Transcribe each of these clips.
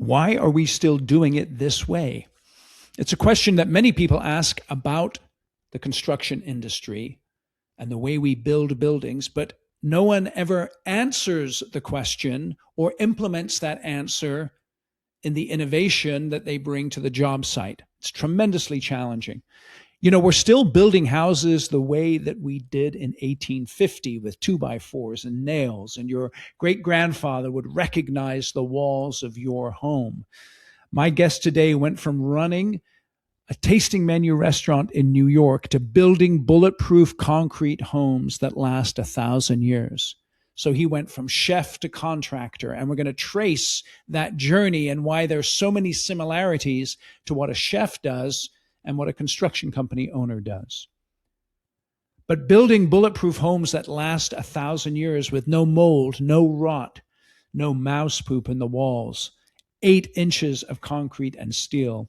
Why are we still doing it this way? It's a question that many people ask about the construction industry and the way we build buildings, but no one ever answers the question or implements that answer in the innovation that they bring to the job site. It's tremendously challenging. You know, we're still building houses the way that we did in 1850 with 2x4s and nails, and your great-grandfather would recognize the walls of your home. My guest today went from running a tasting menu restaurant in New York to building bulletproof concrete homes that last 1,000 years. So he went from chef to contractor, and we're going to trace that journey and why there's so many similarities to what a chef does and what a construction company owner does. But building bulletproof homes that last 1,000 years with no mold, no rot, no mouse poop in the walls, 8 inches of concrete and steel.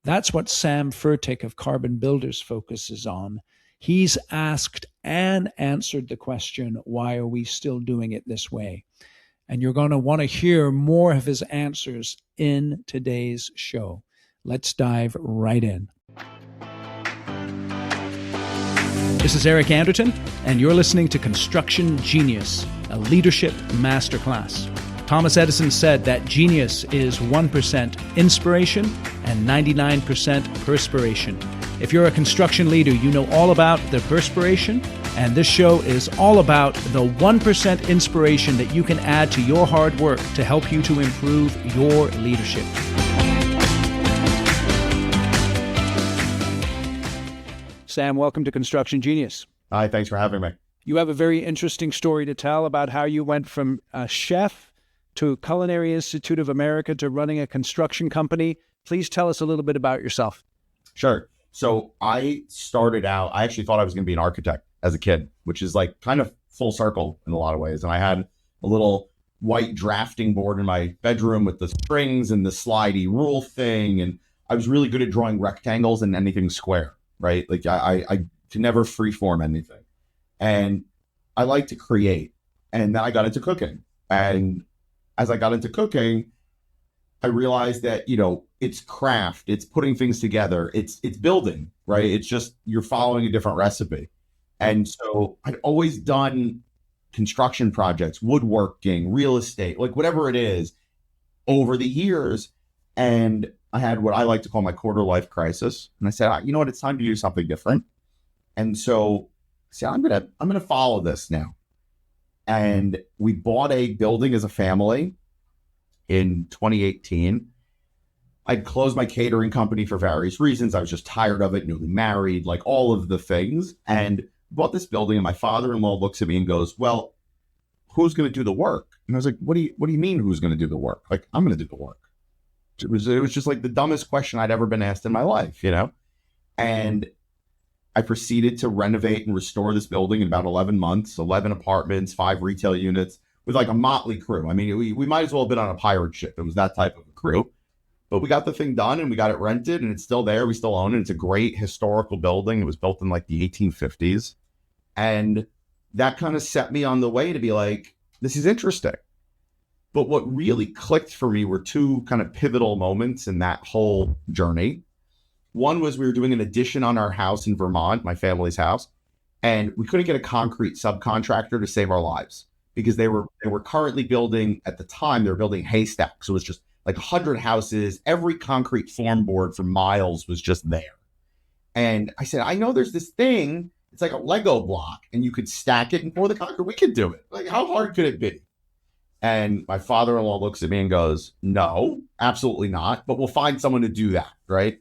That's what Sam Fertik of Carbon Builders focuses on. He's asked and answered the question, why are we still doing it this way? And you're going to want to hear more of his answers in today's show. Let's dive right in. This is Eric Anderton, and you're listening to Construction Genius, a leadership masterclass. Thomas Edison said that genius is 1% inspiration and 99% perspiration. If you're a construction leader, you know all about the perspiration, and this show is all about the 1% inspiration that you can add to your hard work to help you to improve your leadership. Sam, welcome to Construction Genius. Hi, thanks for having me. You have a very interesting story to tell about how you went from a chef to Culinary Institute of America to running a construction company. Please tell us a little bit about yourself. Sure. So I started out, I actually thought I was going to be an architect as a kid, which is like kind of full circle in a lot of ways. And I had a little white drafting board in my bedroom with the springs and the slidey rule thing. And I was really good at drawing rectangles and anything square, right? Like I could never freeform anything. And I like to create. And then I got into cooking. And as I got into cooking, I realized that, you know, it's craft, it's putting things together, it's building, right? It's just, you're following a different recipe. And so I'd always done construction projects, woodworking, real estate, like whatever it is over the years. And I had what I like to call my quarter life crisis. And I said, you know what, it's time to do something different. And so I said, I'm going to follow this now. And we bought a building as a family in 2018. I'd closed my catering company for various reasons. I was just tired of it, newly married, like all of the things. And bought this building, and my father-in-law looks at me and goes, well, who's going to do the work? And I was like, what do you mean who's going to do the work? Like, I'm going to do the work. It was just like the dumbest question I'd ever been asked in my life, you know? And I proceeded to renovate and restore this building in about 11 months, 11 apartments, 5 retail units with like a motley crew. I mean, we might as well have been on a pirate ship. It was that type of a crew. But we got the thing done and we got it rented and it's still there. We still own it. It's a great historical building. It was built in like the 1850s. And that kind of set me on the way to be like, this is interesting. But what really clicked for me were 2 kind of pivotal moments in that whole journey. One was we were doing an addition on our house in Vermont, my family's house, and we couldn't get a concrete subcontractor to save our lives because they were currently building, at the time, they were building haystacks. So it was just like 100 houses. Every concrete form board for miles was just there. And I said, I know there's this thing. It's like a Lego block and you could stack it and pour the concrete. We could do it. Like, how hard could it be? And my father-in-law looks at me and goes, no, absolutely not. But we'll find someone to do that, right?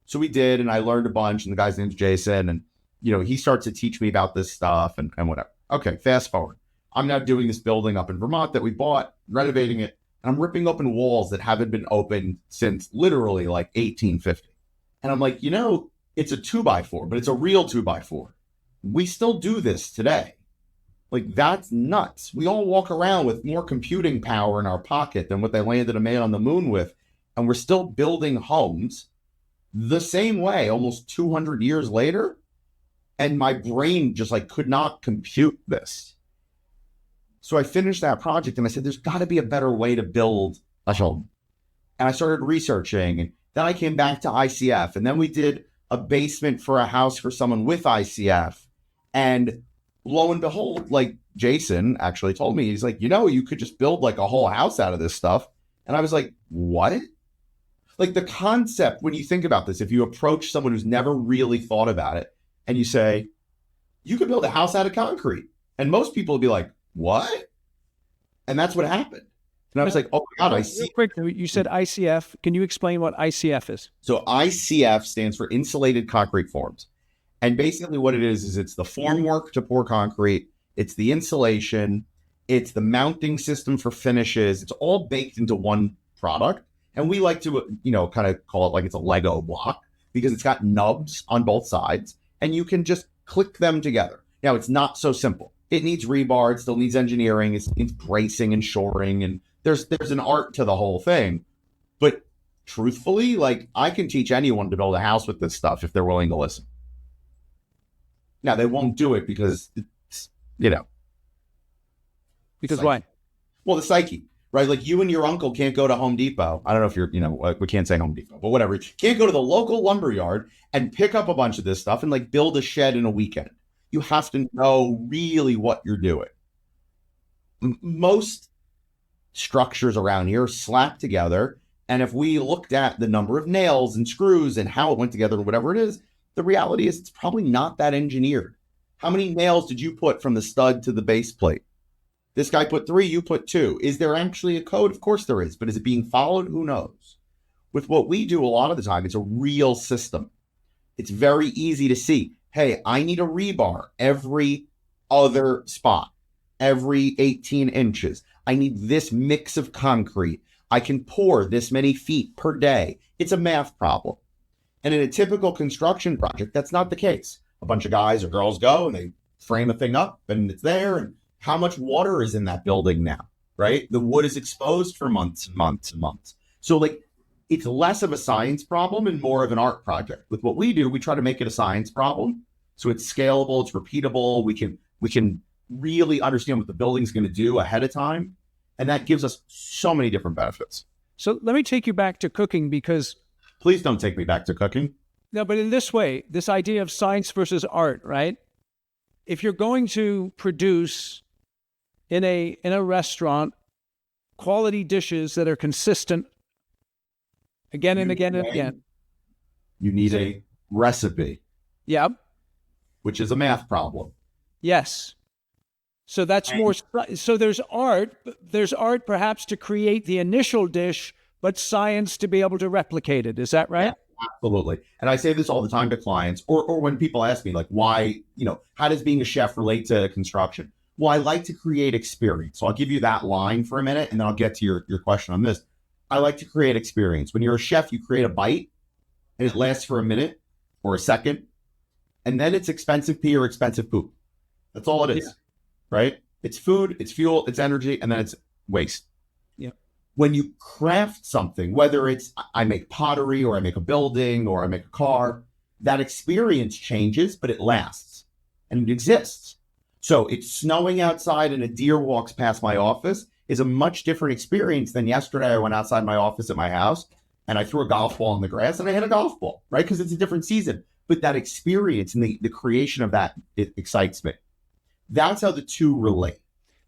So we did, and I learned a bunch, and the guy's name's Jason, and, you know, he starts to teach me about this stuff and whatever. Okay, fast forward. I'm now doing this building up in Vermont that we bought, renovating it, and I'm ripping open walls that haven't been opened since literally like 1850. And I'm like, you know, it's a 2x4, but it's a real 2x4. We still do this today. Like, that's nuts. We all walk around with more computing power in our pocket than what they landed a man on the moon with, and we're still building homes the same way almost 200 years later. And my brain just like could not compute this. So I finished that project and I said, there's got to be a better way to build a home. And I started researching, and then I came back to ICF, and then we did a basement for a house for someone with ICF. And lo and behold, like Jason actually told me, he's like, you could just build like a whole house out of this stuff. And I was like, what? Like the concept, when you think about this, if you approach someone who's never really thought about it and you say, you could build a house out of concrete. And most people would be like, what? And that's what happened. And I was like, oh my God, I see. Real quick, you said ICF. Can you explain what ICF is? So ICF stands for Insulated Concrete Forms. And basically what it is it's the formwork to pour concrete. It's the insulation. It's the mounting system for finishes. It's all baked into one product. And we like to, kind of call it like it's a Lego block because it's got nubs on both sides and you can just click them together. Now, it's not so simple. It needs rebar. It still needs engineering. It needs bracing and shoring. And there's an art to the whole thing. But truthfully, like I can teach anyone to build a house with this stuff if they're willing to listen. Now, they won't do it because it's, Because psyche. why? Well, the psyche, right? Like you and your uncle can't go to Home Depot. I don't know if you're, we can't say Home Depot, but whatever. You can't go to the local lumber yard and pick up a bunch of this stuff and like build a shed in a weekend. You have to know really what you're doing. Most structures around here are slapped together. And if we looked at the number of nails and screws and how it went together, whatever it is, the reality is it's probably not that engineered. How many nails did you put from the stud to the base plate? This guy put 3, you put 2. Is there actually a code? Of course there is, but is it being followed? Who knows? With what we do a lot of the time, it's a real system. It's very easy to see. Hey, I need a rebar every other spot, every 18 inches. I need this mix of concrete. I can pour this many feet per day. It's a math problem. And in a typical construction project, that's not the case. A bunch of guys or girls go and they frame a thing up and it's there. And how much water is in that building now, right? The wood is exposed for months and months and months. So like, it's less of a science problem and more of an art project. With what we do, we try to make it a science problem. So it's scalable, it's repeatable. We can really understand what the building's going to do ahead of time. And that gives us so many different benefits. So let me take you back to cooking because... Please don't take me back to cooking. No, but in this way, this idea of science versus art, right? If you're going to produce in a restaurant quality dishes that are consistent again and again and again. You need a recipe. Yeah. Which is a math problem. Yes. So that's more, so there's art perhaps to create the initial dish, but science to be able to replicate it. Is that right? Yeah, absolutely. And I say this all the time to clients or when people ask me like, why, how does being a chef relate to construction? Well, I like to create experience. So I'll give you that line for a minute and then I'll get to your question on this. I like to create experience. When you're a chef, you create a bite and it lasts for a minute or a second. And then it's expensive pee or expensive poop. That's all it is, right? It's food, it's fuel, it's energy, and then it's waste. Yeah. When you craft something, whether it's I make pottery or I make a building or I make a car, that experience changes, but it lasts and it exists. So it's snowing outside and a deer walks past my office is a much different experience than yesterday. I went outside my office at my house and I threw a golf ball in the grass and I hit a golf ball, right? Because it's a different season. But that experience and the creation of that, it excites me. That's how the two relate.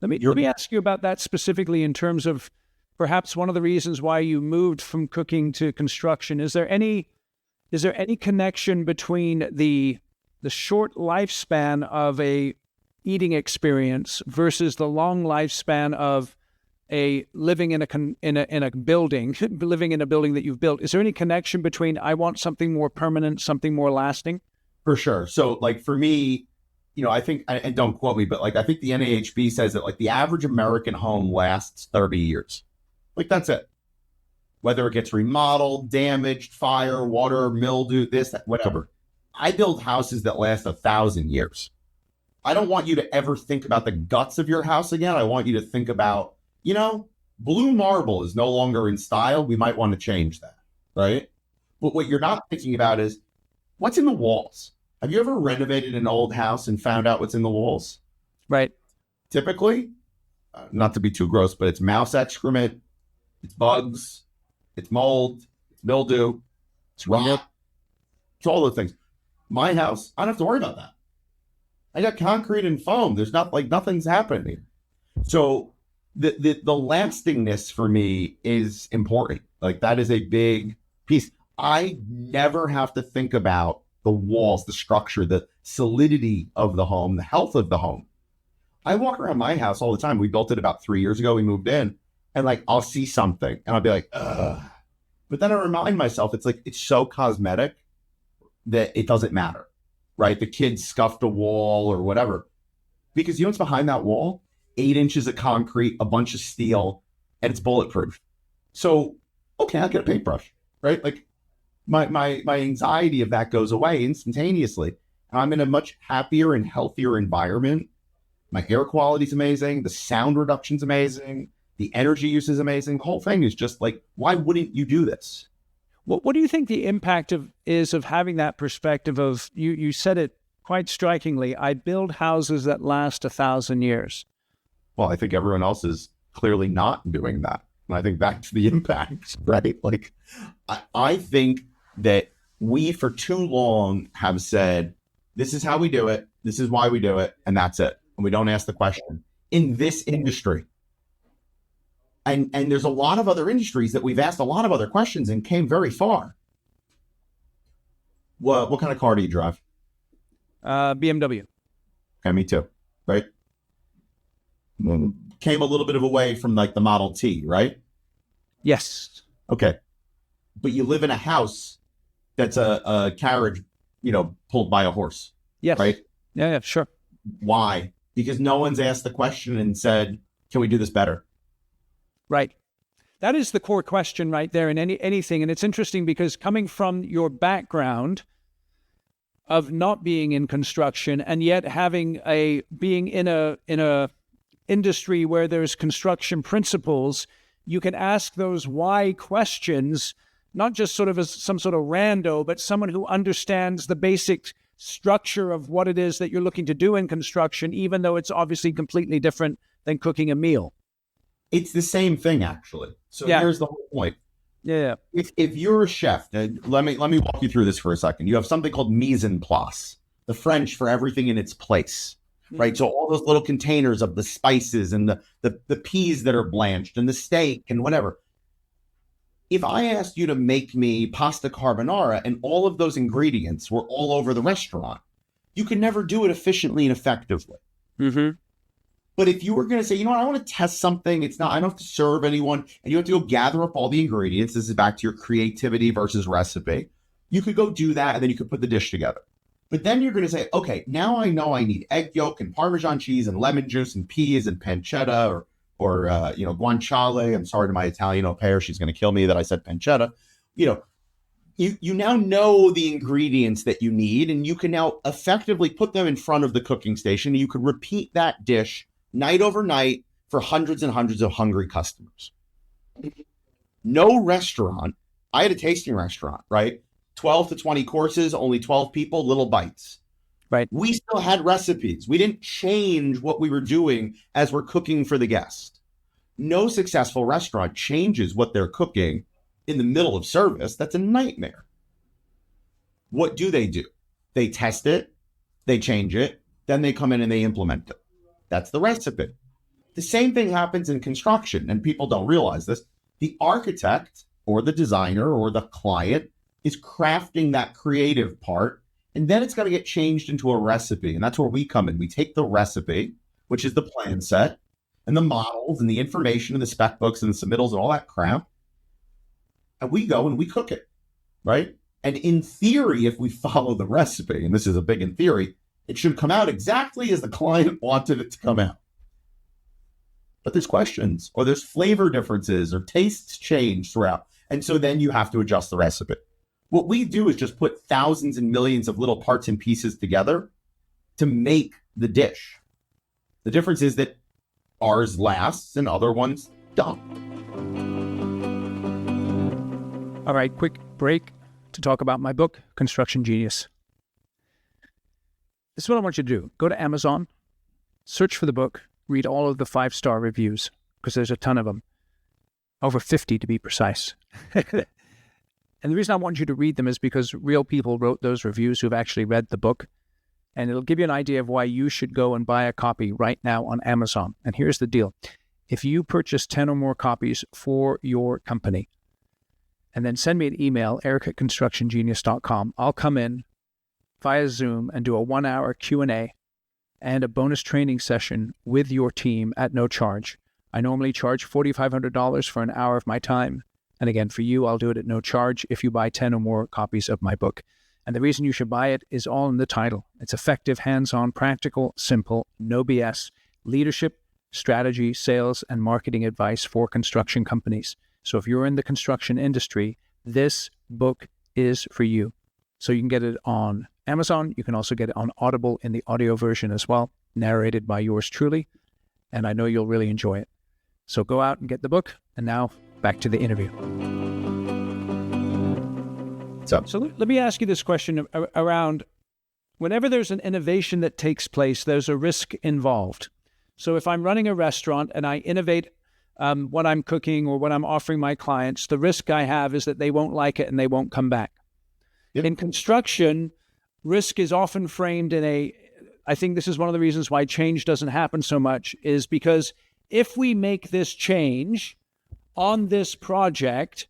Let me ask you about that specifically in terms of perhaps one of the reasons why you moved from cooking to construction. Is there any connection between the short lifespan of a eating experience versus the long lifespan of a living in a building, living in a building that you've built? Is there any connection between I want something more permanent, something more lasting? For sure. So like for me, I think, and don't quote me, but like I think the NAHB says that like the average American home lasts 30 years. Like that's it. Whether it gets remodeled, damaged, fire, water, mildew, this, that, whatever. I build houses that last 1,000 years. I don't want you to ever think about the guts of your house again. I want you to think about, blue marble is no longer in style. We might want to change that, right? But what you're not thinking about is what's in the walls. Have you ever renovated an old house and found out what's in the walls? Right. Typically, not to be too gross, but it's mouse excrement, it's bugs, it's mold, it's mildew, it's rot, it's all those things. My house, I don't have to worry about that. I got concrete and foam. There's not like nothing's happening. So the lastingness for me is important. Like that is a big piece. I never have to think about the walls, the structure, the solidity of the home, the health of the home. I walk around my house all the time. We built it about 3 years ago. We moved in and like, I'll see something and I'll be like, ugh. But then I remind myself, it's like, it's so cosmetic that it doesn't matter, right? The kid scuffed a wall or whatever, because you know what's behind that wall? 8 inches of concrete, a bunch of steel, and it's bulletproof. So, okay, I'll get a paintbrush, right? Like my anxiety of that goes away instantaneously. I'm in a much happier and healthier environment. My air quality is amazing. The sound reduction is amazing. The energy use is amazing. The whole thing is just like, why wouldn't you do this? What do you think the impact is of having that perspective of, you said it quite strikingly, I build houses that last 1,000 years. Well, I think everyone else is clearly not doing that. And I think that's the impact, right? Like, I think that we for too long have said, this is how we do it. This is why we do it. And that's it. And we don't ask the question in this industry. And there's a lot of other industries that we've asked a lot of other questions and came very far. What kind of car do you drive? BMW. Okay, me too. Right? Came a little bit of a way from like the Model T, right? Yes. Okay. But you live in a house that's a carriage, pulled by a horse. Yes. Right? Yeah, sure. Why? Because no one's asked the question and said, can we do this better? Right. That is the core question right there in anything. And it's interesting because coming from your background of not being in construction and yet being in a industry where there's construction principles, you can ask those why questions, not just sort of as some sort of rando, but someone who understands the basic structure of what it is that you're looking to do in construction, even though it's obviously completely different than cooking a meal. It's the same thing, actually. So here's the whole point. Yeah. If you're a chef, let me walk you through this for a second. You have something called mise en place, the French for everything in its place, right? So all those little containers of the spices and the peas that are blanched and the steak and whatever. If I asked you to make me pasta carbonara and all of those ingredients were all over the restaurant, you could never do it efficiently and effectively. Mm-hmm. But if you were going to say, you know what, I want to test something, I don't have to serve anyone, and you have to go gather up all the ingredients. This is back to your creativity versus recipe. You could go do that, and then you could put the dish together. But then you're going to say, okay, now I know I need egg yolk and Parmesan cheese and lemon juice and peas and pancetta or guanciale. I'm sorry to my Italian au pair. She's going to kill me that I said pancetta. You now know the ingredients that you need, and you can now effectively put them in front of the cooking station, and you could repeat that dish night over night for hundreds and hundreds of hungry customers. No restaurant, I had a tasting restaurant, right? 12 to 20 courses, only 12 people, little bites. Right. We still had recipes. We didn't change what we were doing as we're cooking for the guest. No successful restaurant changes what they're cooking in the middle of service. That's a nightmare. What do? They test it, they change it, then they come in and they implement it. That's the recipe. The same thing happens in construction, and people don't realize this. The architect or the designer or the client is crafting that creative part, and then it's got to get changed into a recipe. And that's where we come in. We take the recipe, which is the plan set, and the models and the information and the spec books and the submittals and all that crap, and we go and we cook it, right? And in theory, if we follow the recipe, and this is a big in theory, it should come out exactly as the client wanted it to come out. But there's questions, or there's flavor differences, or tastes change throughout. And so then you have to adjust the recipe. What we do is just put thousands and millions of little parts and pieces together to make the dish. The difference is that ours lasts and other ones don't. All right, quick break to talk about my book, Construction Genius. This is what I want you to do. Go to Amazon, search for the book, read all of the 5-star reviews, because there's a ton of them. over 50 to be precise. And the reason I want you to read them is because real people wrote those reviews who've actually read the book. And it'll give you an idea of why you should go and buy a copy right now on Amazon. And here's the deal. If you purchase 10 or more copies for your company, and then send me an email, eric@constructiongenius.com, I'll come in via Zoom and do a 1-hour Q&A and a bonus training session with your team at no charge. I normally charge $4,500 for an hour of my time. And again, for you, I'll do it at no charge if you buy 10 or more copies of my book. And the reason you should buy it is all in the title. It's effective, hands-on, practical, simple, no BS, leadership, strategy, sales, and marketing advice for construction companies. So if you're in the construction industry, this book is for you. So you can get it on Amazon. You can also get it on Audible in the audio version as well, narrated by yours truly. And I know you'll really enjoy it. So go out and get the book. And now back to the interview. So let me ask you this question around whenever there's an innovation that takes place, there's a risk involved. So if I'm running a restaurant and I innovate what I'm cooking or what I'm offering my clients, the risk I have is that they won't like it and they won't come back. Yep. In construction, risk is often framed in I think this is one of the reasons why change doesn't happen so much, is because if we make this change on this project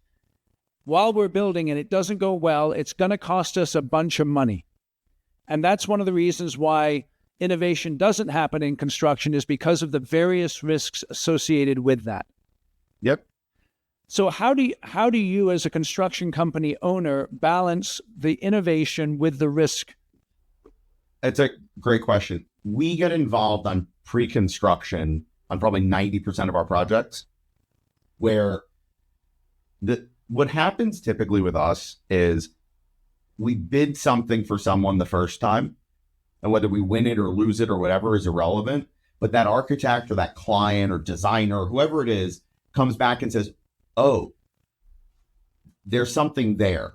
while we're building and it doesn't go well, it's going to cost us a bunch of money. And that's one of the reasons why innovation doesn't happen in construction, is because of the various risks associated with that. Yep. So how do you as a construction company owner balance the innovation with the risk? It's a great question. We get involved on pre-construction on probably 90% of our projects, where what happens typically with us is we bid something for someone the first time, and whether we win it or lose it or whatever is irrelevant. But that architect or that client or designer or whoever it is comes back and says, oh, there's something there.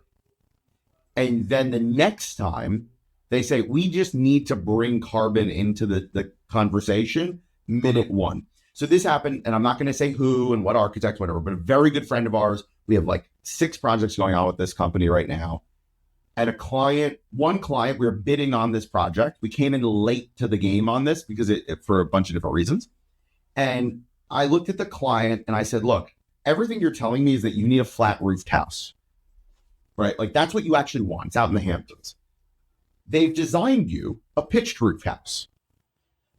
And then the next time they say, we just need to bring carbon into the conversation minute one. So this happened, and I'm not going to say who and what architect, whatever, but a very good friend of ours. We have like 6 projects going on with this company right now. And one client, we were bidding on this project. We came in late to the game on this because for a bunch of different reasons. And I looked at the client and I said, look, everything you're telling me is that you need a flat roofed house, right? Like that's what you actually want. It's out in the Hamptons. They've designed you a pitched roof house.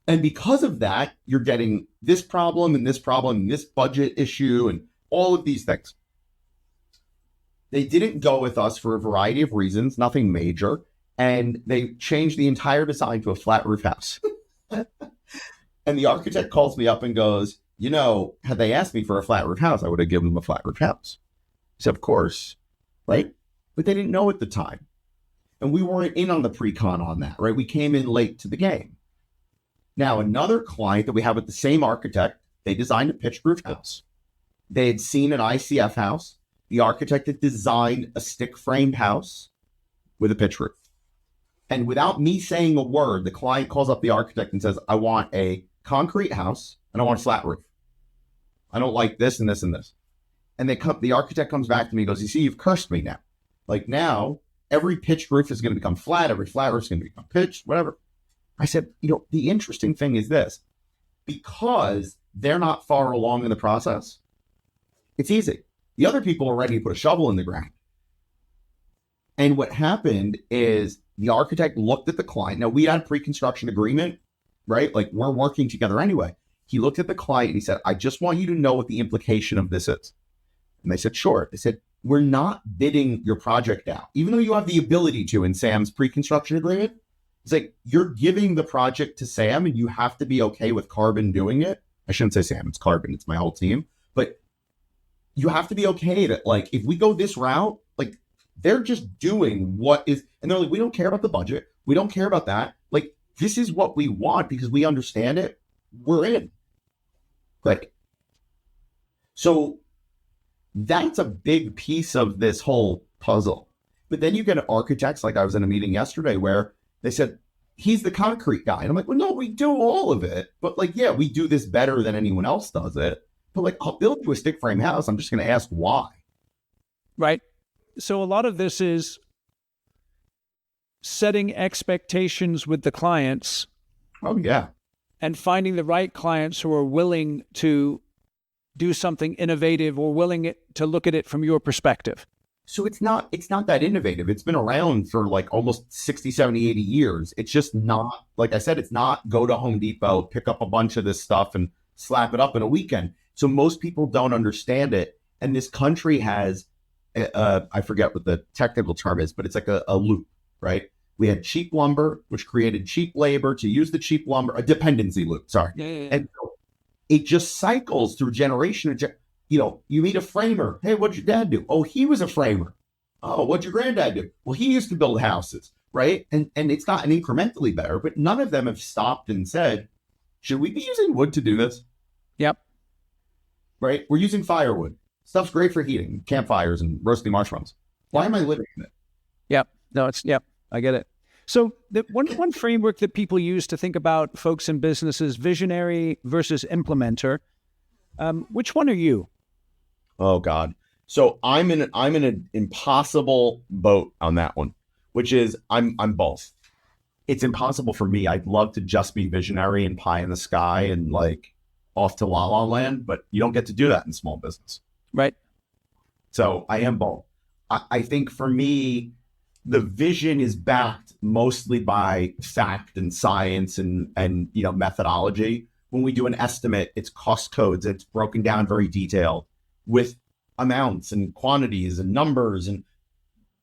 And because of that, you're getting this problem and this problem and this budget issue and all of these things. They didn't go with us for a variety of reasons, nothing major. And they changed the entire design to a flat roof house. And the architect calls me up and goes, had they asked me for a flat roof house, I would have given them a flat roof house. I said, of course, right? But they didn't know at the time. And we weren't in on the pre-con on that, right? We came in late to the game. Now, another client that we have with the same architect, they designed a pitched roof house. They had seen an ICF house. The architect had designed a stick-framed house with a pitch roof. And without me saying a word, the client calls up the architect and says, I want a concrete house and I want a flat roof. I don't like this and this and this. And the architect comes back to me and goes, you see, you've cursed me now. Like now, every pitched roof is going to become flat. Every flat roof is going to become pitched, whatever. I said, the interesting thing is this. Because they're not far along in the process, it's easy. The other people are ready to put a shovel in the ground. And what happened is the architect looked at the client. Now, we had a pre-construction agreement, right? Like we're working together anyway. He looked at the client and he said, I just want you to know what the implication of this is. And they said, sure. They said, we're not bidding your project out, even though you have the ability to in Sam's pre-construction agreement. It's like you're giving the project to Sam and you have to be okay with Carbon doing it. I shouldn't say Sam, it's Carbon, it's my whole team. But you have to be okay that like, if we go this route, like they're just doing what is, and they're like, we don't care about the budget. We don't care about that. Like, this is what we want because we understand it. We're in. Like, so that's a big piece of this whole puzzle. But then you get architects, like I was in a meeting yesterday where they said, he's the concrete guy. And I'm like, well, no, we do all of it. But like, yeah, we do this better than anyone else does it. But like, I'll build you a stick frame house. I'm just going to ask why. Right. So a lot of this is setting expectations with the clients. Oh, yeah. And finding the right clients who are willing to do something innovative or willing to look at it from your perspective. So it's not that innovative. It's been around for like almost 60, 70, 80 years. It's just not, like I said, it's not go to Home Depot, pick up a bunch of this stuff and slap it up in a weekend. So most people don't understand it. And this country has, I forget what the technical term is, but it's like a loop, right? We had cheap lumber, which created cheap labor to use the cheap lumber, a dependency loop, sorry. Yeah. And so it just cycles through generation. You know, you meet a framer. Hey, what'd your dad do? Oh, he was a framer. Oh, what'd your granddad do? Well, he used to build houses, right? And it's gotten incrementally better, but none of them have stopped and said, should we be using wood to do this? Yep. Right? We're using firewood. Stuff's great for heating, campfires and roasting marshmallows. Why am I living in it? Yep. No, I get it. So the one framework that people use to think about folks in businesses, visionary versus implementer. Which one are you? Oh God. So I'm in an impossible boat on that one, which is I'm both. It's impossible for me. I'd love to just be visionary and pie in the sky and like off to la la land, but you don't get to do that in small business. Right. So I am both. I think for me, the vision is backed mostly by fact and science and methodology. When we do an estimate, it's cost codes. It's broken down very detailed with amounts and quantities and numbers. And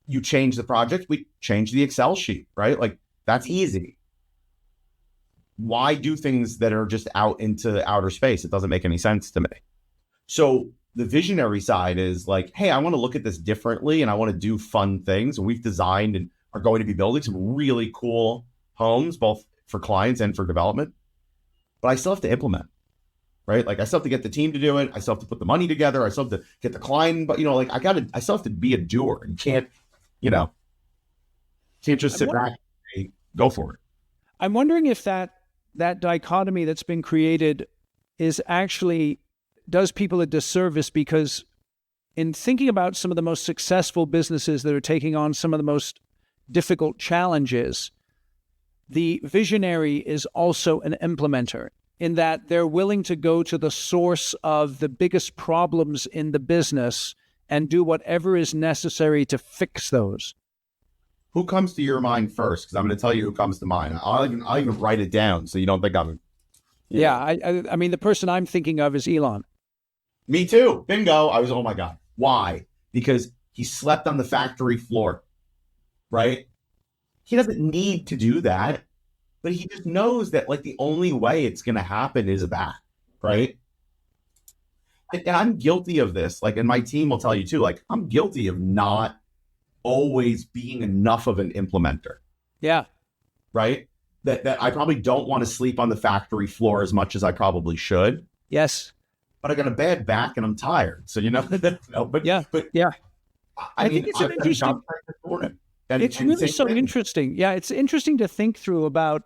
you change the project, we change the Excel sheet, right? Like that's easy. Why do things that are just out into outer space? It doesn't make any sense to me. So the visionary side is like, hey, I want to look at this differently and I want to do fun things. And we've designed and are going to be building some really cool homes, both for clients and for development. But I still have to implement, right? Like I still have to get the team to do it. I still have to put the money together. I still have to get the client, but I still have to be a doer and can't just sit back and go for it. I'm wondering if that dichotomy that's been created is actually does people a disservice, because in thinking about some of the most successful businesses that are taking on some of the most difficult challenges, the visionary is also an implementer in that they're willing to go to the source of the biggest problems in the business and do whatever is necessary to fix those. Who comes to your mind first? Because I'm going to tell you who comes to mind. I'll even write it down so you don't think I'm... Yeah, I mean, the person I'm thinking of is Elon. Me too. Bingo. Oh my God. Why? Because he slept on the factory floor, right? He doesn't need to do that, but he just knows that like the only way it's going to happen is that, right? And I'm guilty of this. Like, and my team will tell you too, like I'm guilty of not always being enough of an implementer. Yeah. Right? That I probably don't want to sleep on the factory floor as much as I probably should. Yes. But I got a bad back and I'm tired. So, but yeah. I think it's interesting. It's really so interesting. Yeah. It's interesting to think through about,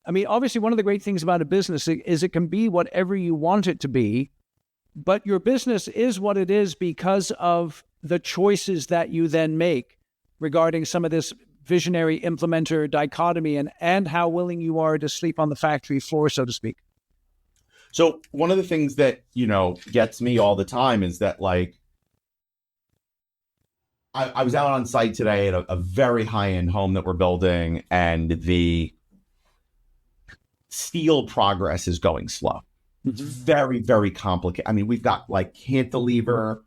I mean, obviously one of the great things about a business is it can be whatever you want it to be, but your business is what it is because of the choices that you then make regarding some of this visionary implementer dichotomy and how willing you are to sleep on the factory floor, so to speak. So one of the things that, gets me all the time is that like, I was out on site today at a very high-end home that we're building, and the steel progress is going slow. It's very, very complicated. I mean, we've got like cantilever,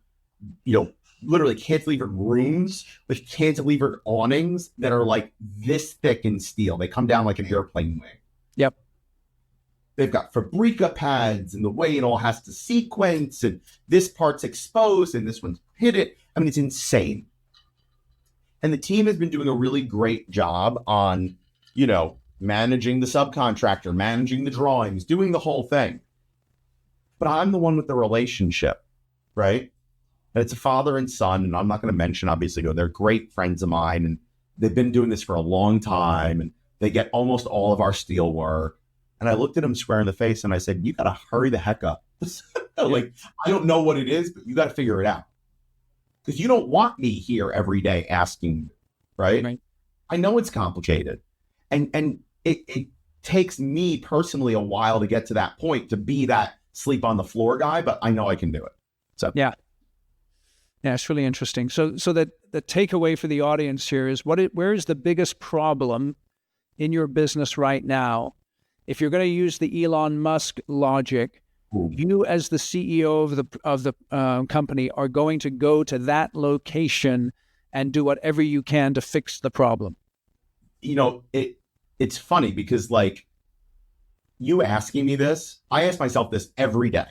literally cantilever rooms with cantilever awnings that are like this thick in steel. They come down like an airplane wing. Yep. They've got fabrica pads and the way it all has to sequence, and this part's exposed and this one's hidden. I mean, it's insane. And the team has been doing a really great job on, managing the subcontractor, managing the drawings, doing the whole thing. But I'm the one with the relationship, right? And it's a father and son, and I'm not going to mention, obviously, they're great friends of mine, and they've been doing this for a long time, and they get almost all of our steel work. And I looked at him square in the face and I said, you got to hurry the heck up. Like, I don't know what it is, but you got to figure it out. Because you don't want me here every day asking, right? I know it's complicated. And it takes me personally a while to get to that point, to be that sleep on the floor guy, but I know I can do it. So yeah, it's really interesting. So that the takeaway for the audience here is where is the biggest problem in your business right now? If you're going to use the Elon Musk logic, you as the CEO of the company are going to go to that location and do whatever you can to fix the problem. You know, it's funny because, like, you asking me this, I ask myself this every day.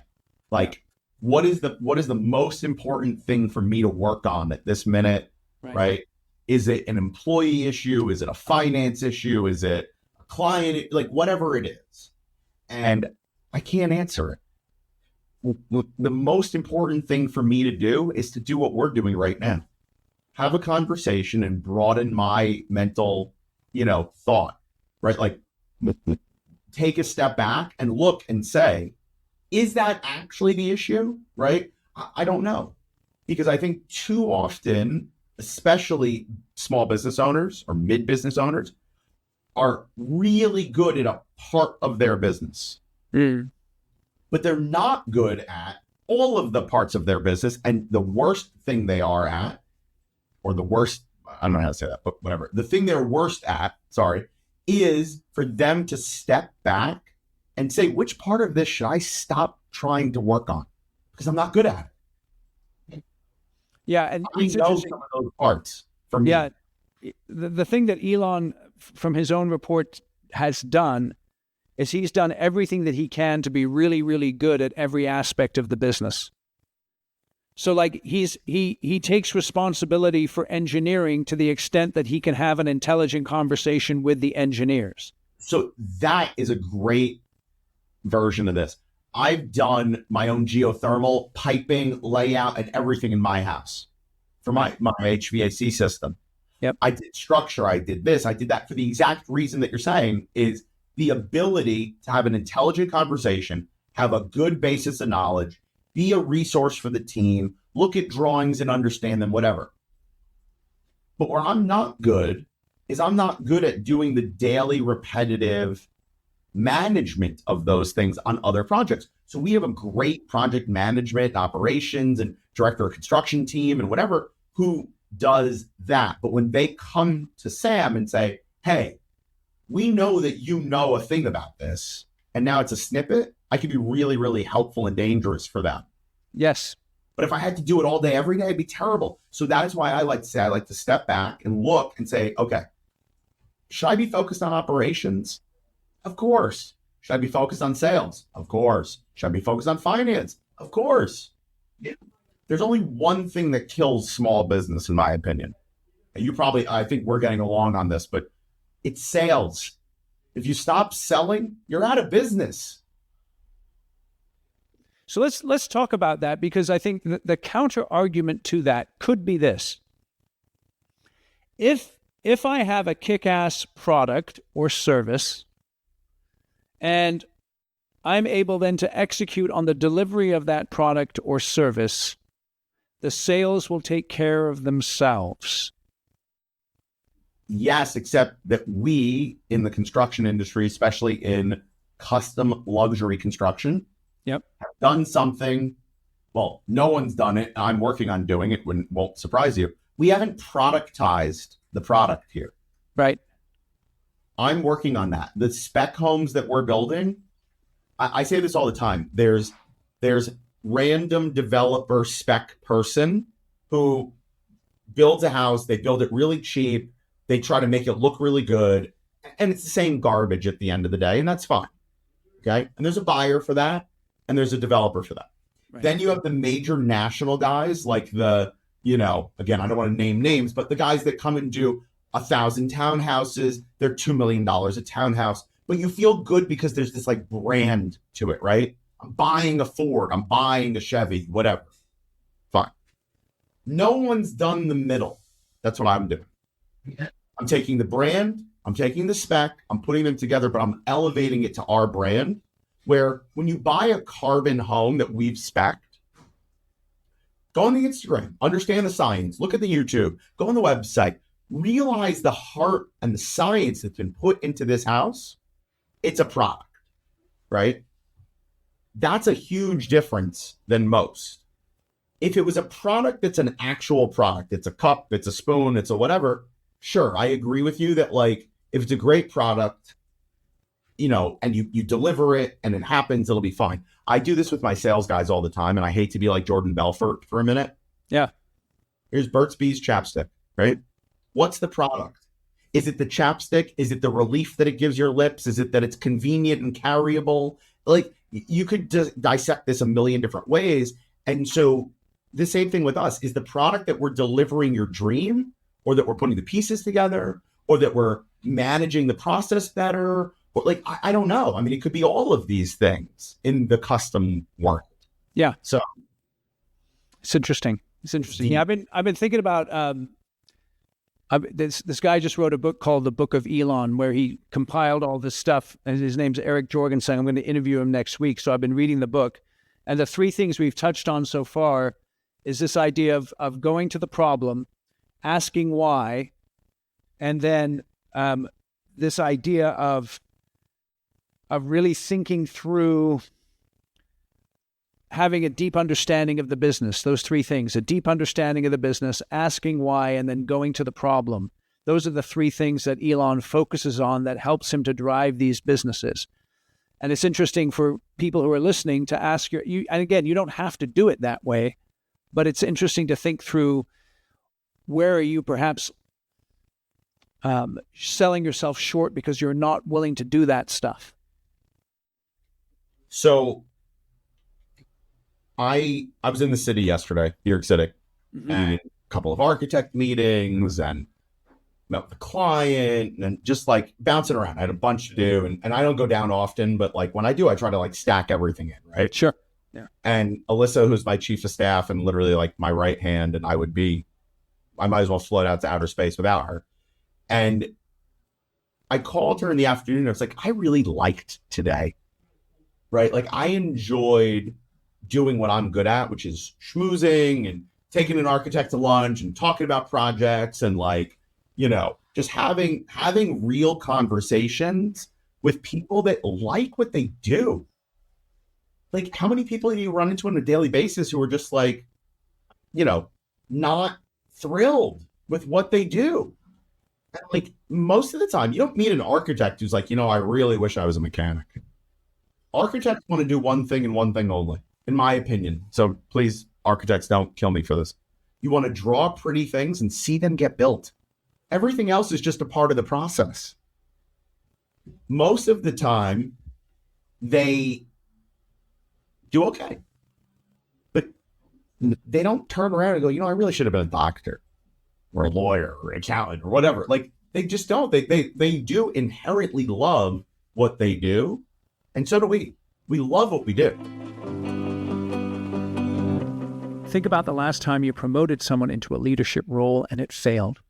Like, what is the most important thing for me to work on at this minute, right? Is it an employee issue? Is it a finance issue? Is it a client? Like, whatever it is. And I can't answer it. The most important thing for me to do is to do what we're doing right now. Have a conversation and broaden my mental, thought, right? Like, take a step back and look and say, is that actually the issue, right? I don't know. Because I think too often, especially small business owners or mid-business owners, are really good at a part of their business. But they're not good at all of the parts of their business. And the worst thing they are at, or the worst, I don't know how to say that, but whatever. The thing they're worst at, is for them to step back and say, which part of this should I stop trying to work on? Because I'm not good at it. Yeah. And I know some of those parts for me. Yeah. The thing that Elon, from his own report, has done is he's done everything that he can to be really, really good at every aspect of the business. So like he takes responsibility for engineering to the extent that he can have an intelligent conversation with the engineers. So that is a great version of this. I've done my own geothermal piping, layout, and everything in my house for my HVAC system. Yep. I did structure, I did this, I did that for the exact reason that you're saying, is the ability to have an intelligent conversation, have a good basis of knowledge, be a resource for the team, look at drawings and understand them, whatever. But where I'm not good is I'm not good at doing the daily repetitive management of those things on other projects. So we have a great project management, operations, and director of construction team and whatever who does that. But when they come to Sam and say, hey, we know that you know a thing about this, and now it's a snippet, I could be really, really helpful and dangerous for them. Yes. But if I had to do it all day, every day, it'd be terrible. So that is why I like to step back and look and say, okay, should I be focused on operations? Of course. Should I be focused on sales? Of course. Should I be focused on finance? Of course. Yeah. There's only one thing that kills small business, in my opinion. And I think we're getting along on this, but it's sales. If you stop selling, you're out of business. So let's talk about that, because I think the counter argument to that could be this. If I have a kick-ass product or service and I'm able then to execute on the delivery of that product or service, the sales will take care of themselves. Yes, except that we in the construction industry, especially in custom luxury construction, have done something. Well, no one's done it. I'm working on doing it. Won't surprise you. We haven't productized the product here. Right. I'm working on that. The spec homes that we're building, I say this all the time. There's random developer spec person who builds a house. They build it really cheap. They try to make it look really good. And it's the same garbage at the end of the day. And that's fine. Okay. And there's a buyer for that. And there's a developer for that. Right. Then you have the major national guys like again, I don't want to name names, but the guys that come and do 1,000 townhouses, they're $2 million a townhouse, but you feel good because there's this like brand to it, right? I'm buying a Ford, I'm buying a Chevy, whatever. Fine. No one's done the middle. That's what I'm doing. I'm taking the brand I'm taking the spec, I'm putting them together, but I'm elevating it to our brand. Where when you buy a carbon home that we've spec'd, go on the Instagram, understand the science, look at the YouTube, go on the website, realize the heart and the science that's been put into this house. It's a product, right? That's a huge difference than most. If it was a product that's an actual product, it's a cup, it's a spoon, it's a whatever, sure, I agree with you that like, if it's a great product, and you deliver it and it happens, it'll be fine. I do this with my sales guys all the time, and I hate to be like Jordan Belfort for a minute. Yeah. Here's Burt's Bees chapstick, right? What's the product? Is it the chapstick? Is it the relief that it gives your lips? Is it that it's convenient and carryable? Like, you could dissect this a million different ways. And so the same thing with us. Is the product that we're delivering your dream, or that we're putting the pieces together, or that we're managing the process better? But like, I don't know. I mean, it could be all of these things in the custom world. Yeah. So it's interesting. It's interesting. Yeah, I've been thinking about this guy just wrote a book called The Book of Elon, where he compiled all this stuff. And his name's Eric Jorgensen. I'm going to interview him next week. So I've been reading the book, and the three things we've touched on so far is this idea of going to the problem, asking why, and then this idea of really thinking through having a deep understanding of the business. Those three things: a deep understanding of the business, asking why, and then going to the problem. Those are the three things that Elon focuses on that helps him to drive these businesses. And it's interesting for people who are listening to ask you, and again, you don't have to do it that way, but it's interesting to think through, where are you perhaps selling yourself short because you're not willing to do that stuff? So I was in the city yesterday, New York City, and a couple of architect meetings, and met with the client, and just like bouncing around. I had a bunch to do, and I don't go down often, but like when I do, I try to like stack everything in, right? Sure. Yeah. And Alyssa, who's my chief of staff and literally like my right hand, and I might as well float out to outer space without her. And I called her in the afternoon. I was like, I really liked today, right? Like, I enjoyed doing what I'm good at, which is schmoozing and taking an architect to lunch and talking about projects, and like, just having real conversations with people that like what they do. Like, how many people do you run into on a daily basis who are just like, not thrilled with what they do? And like, most of the time, you don't meet an architect who's like, I really wish I was a mechanic. Architects want to do one thing and one thing only, in my opinion. So please, architects, don't kill me for this. You want to draw pretty things and see them get built. Everything else is just a part of the process. Most of the time, they do okay, but they don't turn around and go, I really should have been a doctor or a lawyer or an accountant or whatever. Like, they just don't. They do inherently love what they do. And so do we. We love what we do. Think about the last time you promoted someone into a leadership role and it failed.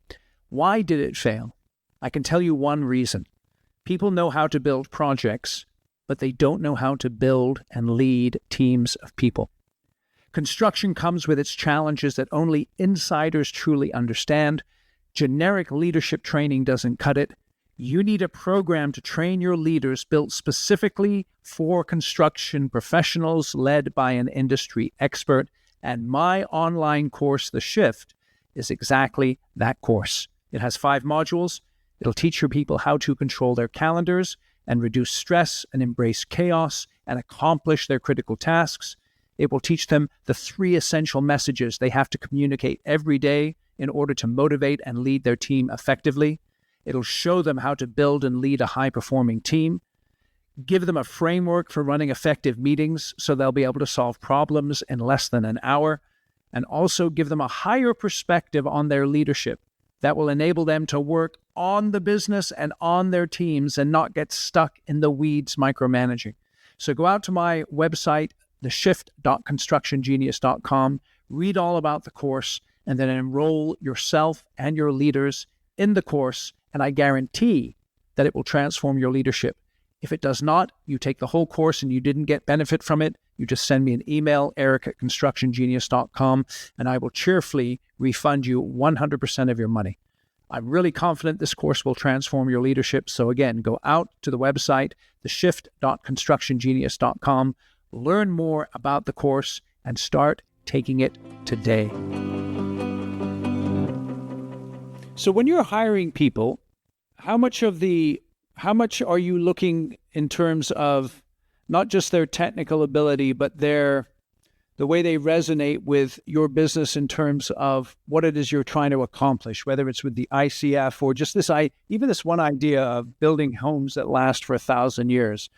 Why did it fail? I can tell you one reason. People know how to build projects, but they don't know how to build and lead teams of people. Construction comes with its challenges that only insiders truly understand. Generic leadership training doesn't cut it. You need a program to train your leaders built specifically for construction professionals, led by an industry expert. And my online course, The Shift, is exactly that course. It has 5 modules. It'll teach your people how to control their calendars and reduce stress and embrace chaos and accomplish their critical tasks. It will teach them the 3 essential messages they have to communicate every day in order to motivate and lead their team effectively. It'll show them how to build and lead a high-performing team, give them a framework for running effective meetings so they'll be able to solve problems in less than an hour, and also give them a higher perspective on their leadership that will enable them to work on the business and on their teams and not get stuck in the weeds micromanaging. So go out to my website, theshift.constructiongenius.com, read all about the course, and then enroll yourself and your leaders in the course. And I guarantee that it will transform your leadership. If it does not, you take the whole course and you didn't get benefit from it, you just send me an email, eric@constructiongenius.com, and I will cheerfully refund you 100% of your money. I'm really confident this course will transform your leadership. So again, go out to the website, theshift.constructiongenius.com, learn more about the course, and start taking it today. So when you're hiring people, how much are you looking in terms of not just their technical ability, but the way they resonate with your business in terms of what it is you're trying to accomplish, whether it's with the ICF or just even this one idea of building homes that last for 1,000 years.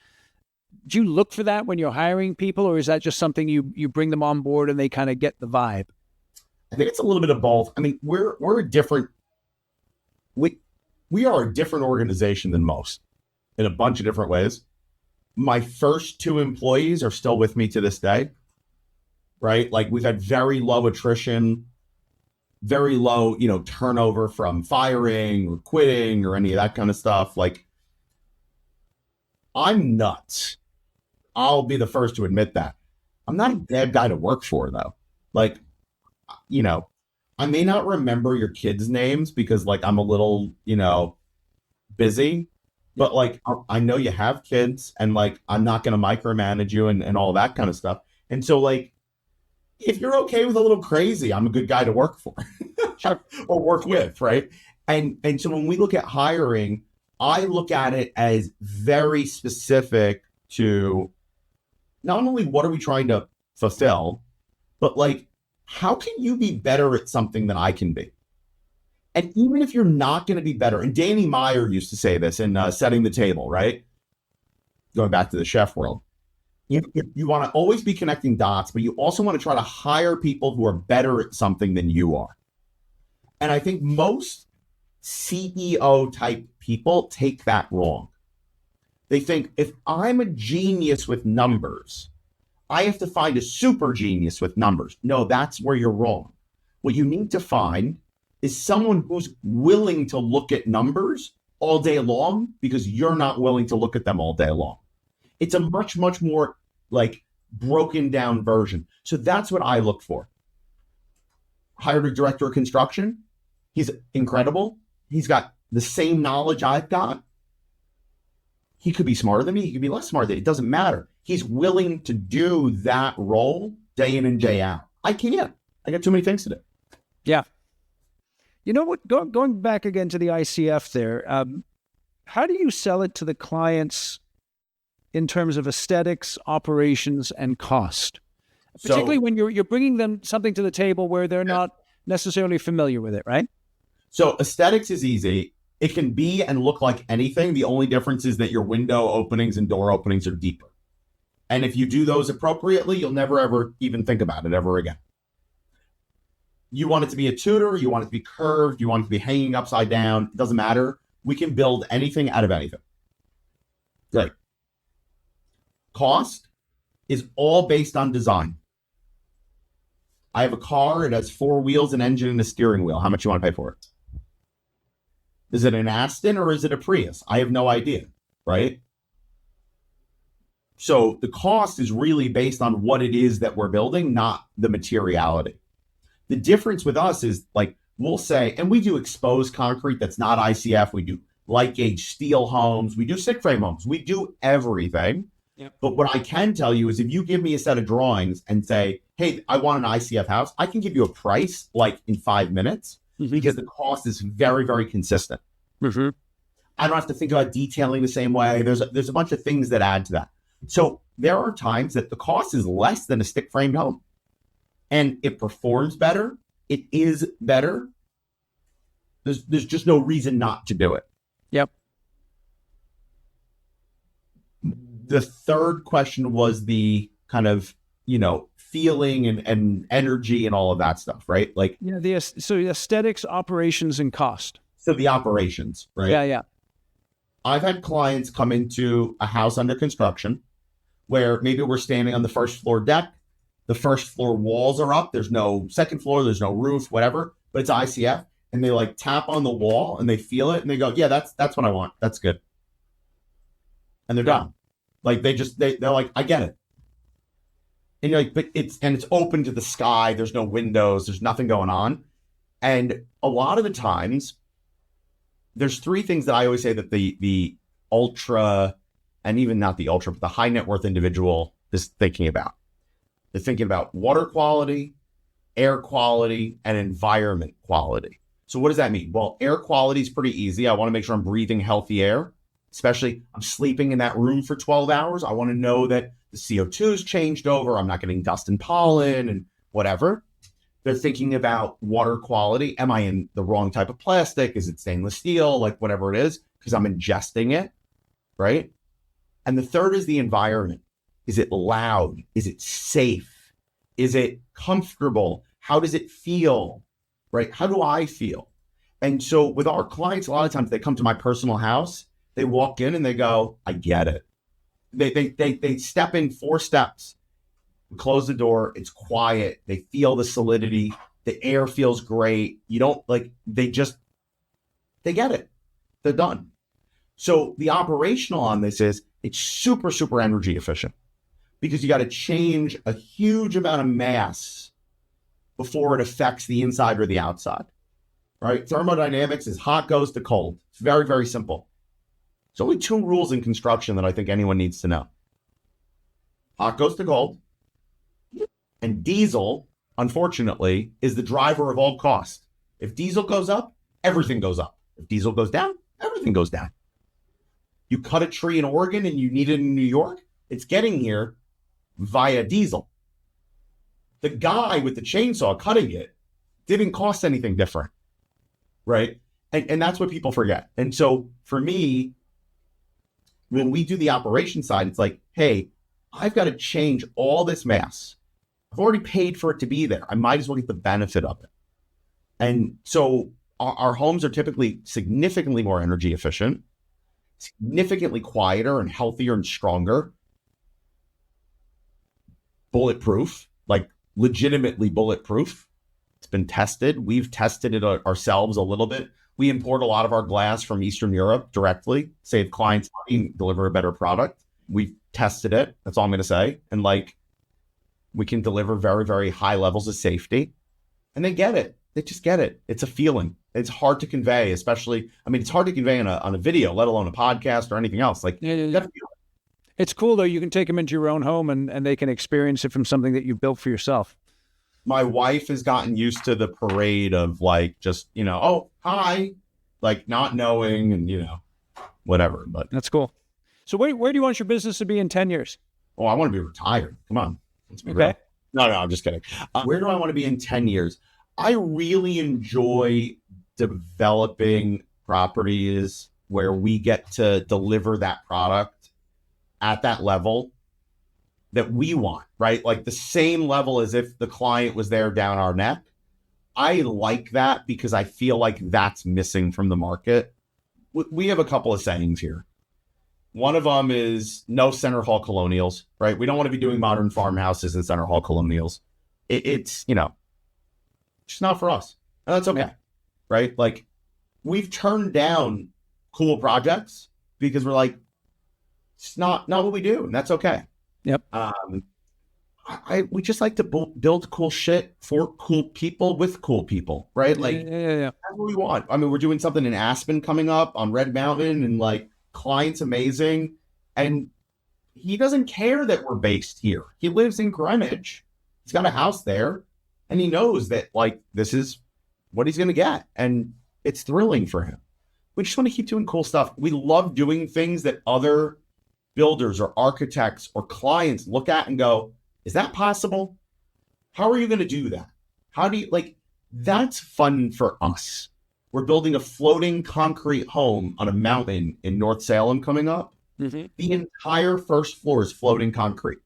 Do you look for that when you're hiring people, or is that just something you bring them on board and they kind of get the vibe? I think it's a little bit of both. I mean, we are a different organization than most in a bunch of different ways. My first 2 employees are still with me to this day, right? Like, we've had very low attrition, very low, turnover from firing or quitting or any of that kind of stuff. Like, I'm nuts. I'll be the first to admit that. I'm not a bad guy to work for, though. Like, I may not remember your kids' names because, like, I'm a little, busy, but, like, I know you have kids, and, like, I'm not going to micromanage you and all that kind of stuff. And so, like, if you're okay with a little crazy, I'm a good guy to work for. Sure. Or work with, right? And so when we look at hiring, I look at it as very specific to not only what are we trying to fulfill, but, like, how can you be better at something than I can be? And even if you're not going to be better, and Danny Meyer used to say this in Setting the Table, right? Going back to the chef world. You want to always be connecting dots, but you also want to try to hire people who are better at something than you are. And I think most CEO type people take that wrong. They think, if I'm a genius with numbers, I have to find a super genius with numbers. No, that's where you're wrong. What you need to find is someone who's willing to look at numbers all day long because you're not willing to look at them all day long. It's a much, much more, like, broken down version. So that's what I look for. Hired a director of construction. He's incredible. He's got the same knowledge I've got. He could be smarter than me. He could be less smart than me. It doesn't matter. He's willing to do that role day in and day out. I can't. I got too many things to do. Yeah. You know what? Going back again to the ICF there, how do you sell it to the clients in terms of aesthetics, operations, and cost? Particularly when you're bringing them something to the table where they're not necessarily familiar with it, right? So aesthetics is easy. It can be and look like anything. The only difference is that your window openings and door openings are deeper. And if you do those appropriately, you'll never, ever even think about it ever again. You want it to be a Tudor, you want it to be curved, you want it to be hanging upside down. It doesn't matter. We can build anything out of anything. Great. Cost is all based on design. I have a car, it has 4 wheels, an engine, and a steering wheel. How much you want to pay for it? Is it an Aston or is it a Prius? I have no idea, right? So the cost is really based on what it is that we're building, not the materiality. The difference with us is, like, we'll say, and we do exposed concrete that's not ICF. We do light gauge steel homes. We do stick frame homes. We do everything. Yep. But what I can tell you is, if you give me a set of drawings and say, hey, I want an ICF house, I can give you a price like in 5 minutes because the cost is very, very consistent. Mm-hmm. I don't have to think about detailing the same way. There's a bunch of things that add to that. So there are times that the cost is less than a stick frame home and it performs better. It is better. There's just no reason not to do it. Yep. The third question was the kind of, feeling and energy and all of that stuff, right? Like, so the aesthetics, operations, and cost. So the operations, right? Yeah. I've had clients come into a house under construction where maybe we're standing on the first floor deck. The first floor walls are up. There's no second floor. There's no roof, whatever, but it's ICF. And they like tap on the wall and they feel it and they go, yeah, that's what I want. That's good. and they're done. Like they're like, I get it. And you're like, but it's open to the sky. There's no windows. There's nothing going on. And a lot of the times there's three things that I always say that the ultra, and even not the ultra, but the high net worth individual is thinking about. They're thinking about water quality, air quality, and environment quality. So what does that mean? Well, air quality is pretty easy. I want to make sure I'm breathing healthy air, especially I'm sleeping in that room for 12 hours. I want to know that the CO2 is changed over. I'm not getting dust and pollen and whatever. They're thinking about water quality. Am I in the wrong type of plastic? Is it stainless steel? Like whatever it is, because I'm ingesting it, right? And the third is the environment. Is it loud? Is it safe? Is it comfortable? How does it feel, right? How do I feel? And so with our clients, a lot of times they come to my personal house, they walk in and they go, I get it. They step in 4 steps, close the door, it's quiet, they feel the solidity, the air feels great. You don't like, they get it. They're done. So the operational on this is it's super, super energy efficient because you got to change a huge amount of mass before it affects the inside or the outside, right? Thermodynamics is hot goes to cold. It's very, very simple. There's only 2 rules in construction that I think anyone needs to know. Hot goes to cold. And diesel, unfortunately, is the driver of all cost. If diesel goes up, everything goes up. If diesel goes down, everything goes down. You cut a tree in Oregon and you need it in New York, it's getting here via diesel. The guy with the chainsaw cutting it didn't cost anything different, right? And that's what people forget. And so for me, when we do the operation side, it's like, hey, I've got to change all this mass. I've already paid for it to be there. I might as well get the benefit of it. And so our homes are typically significantly more energy efficient, significantly quieter and healthier and stronger, bulletproof, like legitimately bulletproof. It's been tested. We've tested it ourselves a little bit. We import a lot of our glass from Eastern Europe directly, save clients money, and deliver a better product. We've tested it. That's all I'm going to say. And like, we can deliver very, very high levels of safety, and they get it. They just get it. It's a feeling. It's hard to convey, especially, I mean, it's hard to convey on a video, let alone a podcast or anything else. Like, Yeah. you gotta feel it. It's cool though. You can take them into your own home and they can experience it from something that you built for yourself. My wife has gotten used to the parade of like, just, oh, hi, like not knowing and, whatever. But That's cool. So where do you want your business to be in 10 years? oh, I want to be retired. Come on. Let's be Okay. real. No, I'm just kidding. Where do I want to be in 10 years? I really enjoy developing properties where we get to deliver that product at that level that we want, right? Like the same level as if the client was there down our neck. I like that because I feel like that's missing from the market. We have a couple of sayings here. One of them is no center hall colonials, right? We don't want to be doing modern farmhouses and center hall colonials. It's just not for us. And that's okay, right? Like we've turned down cool projects because we're like, it's not what we do, and that's okay. Yep. We just like to build cool shit for cool people with cool people, right? Like Yeah. that's what we want. I mean, we're doing something in Aspen coming up on Red Mountain, and like client's amazing, and he doesn't care that we're based here. He lives in Greenwich. He's got a house there, and he knows that like this is what he's gonna get, and it's thrilling for him. We just want to keep doing cool stuff. We love doing things that other builders or architects or clients look at and go, is that possible? How are you going to do that? How do you like, that's fun for us. We're building a floating concrete home on a mountain in North Salem coming up. Mm-hmm. The entire first floor is floating concrete.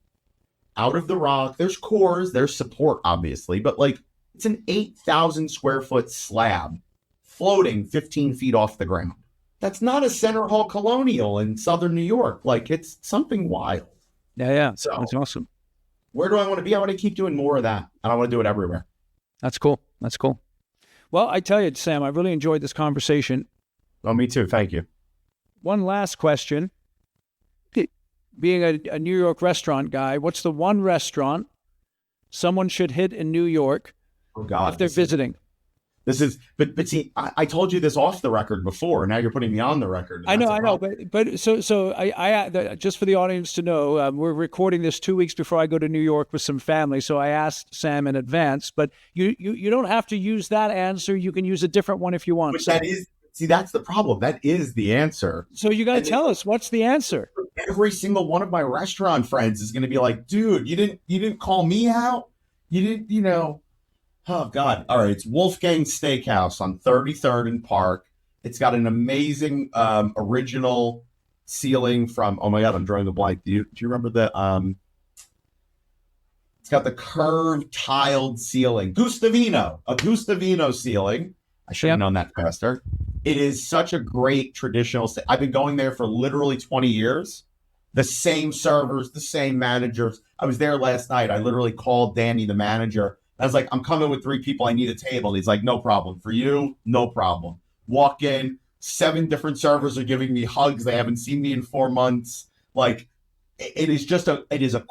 Out of the rock, there's cores, there's support, obviously, but like it's an 8,000 square foot slab floating 15 feet off the ground. That's not a center hall colonial in Southern New York. Like it's something wild. Yeah. So that's awesome. Where do I want to be? I want to keep doing more of that. And I want to do it everywhere. That's cool. Well, I tell you, Sam, I really enjoyed this conversation. Oh, me too. Thank you. One last question. being a New York restaurant guy, what's the one restaurant someone should hit in New York if they're visiting? This is, but see, I told you this off the record before, and now you're putting me on the record. I know, but so I just for the audience to know, we're recording this 2 weeks before I go to New York with some family, so I asked Sam in advance. But you don't have to use that answer. You can use a different one if you want. But that's the problem. That is the answer. So you got to tell us what's the answer. Every single one of my restaurant friends is going to be like, "Dude, you didn't call me out. You didn't, Oh, God. All right. It's Wolfgang Steakhouse on 33rd and Park. It's got an amazing original ceiling from, oh, my God, I'm drawing the blank. Do you remember it's got the curved tiled ceiling. A Gustavino ceiling. I should have known that faster. It is such a great traditional. I've been going there for literally 20 years. The same servers, the same managers. I was there last night. I literally called Danny, the manager. I was like, I'm coming with 3 people. I need a table. And he's like, no problem. For you, no problem. Walk in. 7 different servers are giving me hugs. They haven't seen me in 4 months. Like, it is a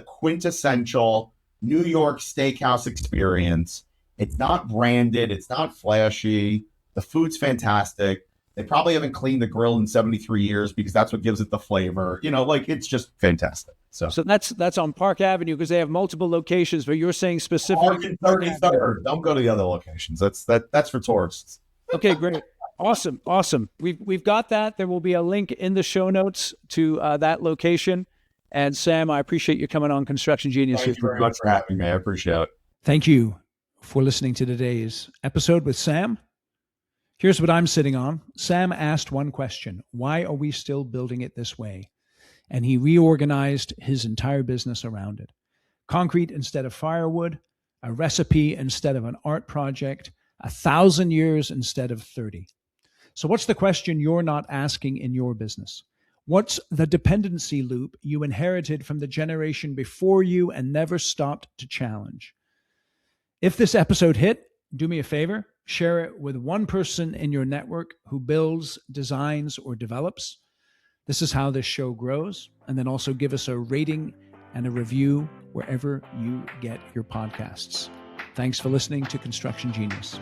quintessential New York steakhouse experience. It's not branded. It's not flashy. The food's fantastic. They probably haven't cleaned the grill in 73 years because that's what gives it the flavor. It's just fantastic. So that's on Park Avenue because they have multiple locations, but you're saying specifically Park and 33rd. Don't go to the other locations. That's for tourists. Okay, great. Awesome. We've got that. There will be a link in the show notes to that location. And Sam, I appreciate you coming on Construction Genius. Thank you very much for having me. I appreciate it. Thank you for listening to today's episode with Sam. Here's what I'm sitting on. Sam asked one question: why are we still building it this way? And he reorganized his entire business around it. Concrete instead of firewood, a recipe instead of an art project, 1,000 years instead of 30. So what's the question you're not asking in your business? What's the dependency loop you inherited from the generation before you and never stopped to challenge? If this episode hit, do me a favor, share it with one person in your network who builds, designs, or develops. This is how this show grows. And then also give us a rating and a review wherever you get your podcasts. Thanks for listening to Construction Genius.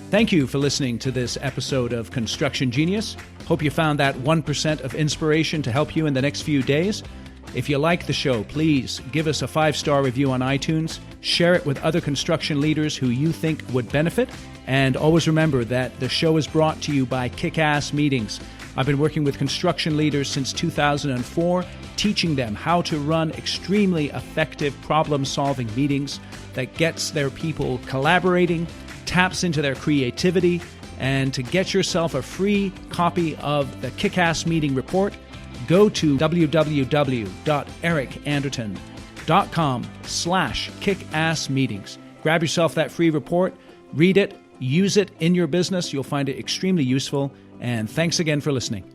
Thank you for listening to this episode of Construction Genius. Hope you found that 1% of inspiration to help you in the next few days. If you like the show, please give us a 5-star review on iTunes, share it with other construction leaders who you think would benefit, and always remember that the show is brought to you by Kick-Ass Meetings. I've been working with construction leaders since 2004, teaching them how to run extremely effective problem-solving meetings that gets their people collaborating, taps into their creativity, and to get yourself a free copy of the Kick-Ass Meeting Report, go to www.ericanderton.com/kickassmeetings. Grab yourself that free report, read it, use it in your business. You'll find it extremely useful. And thanks again for listening.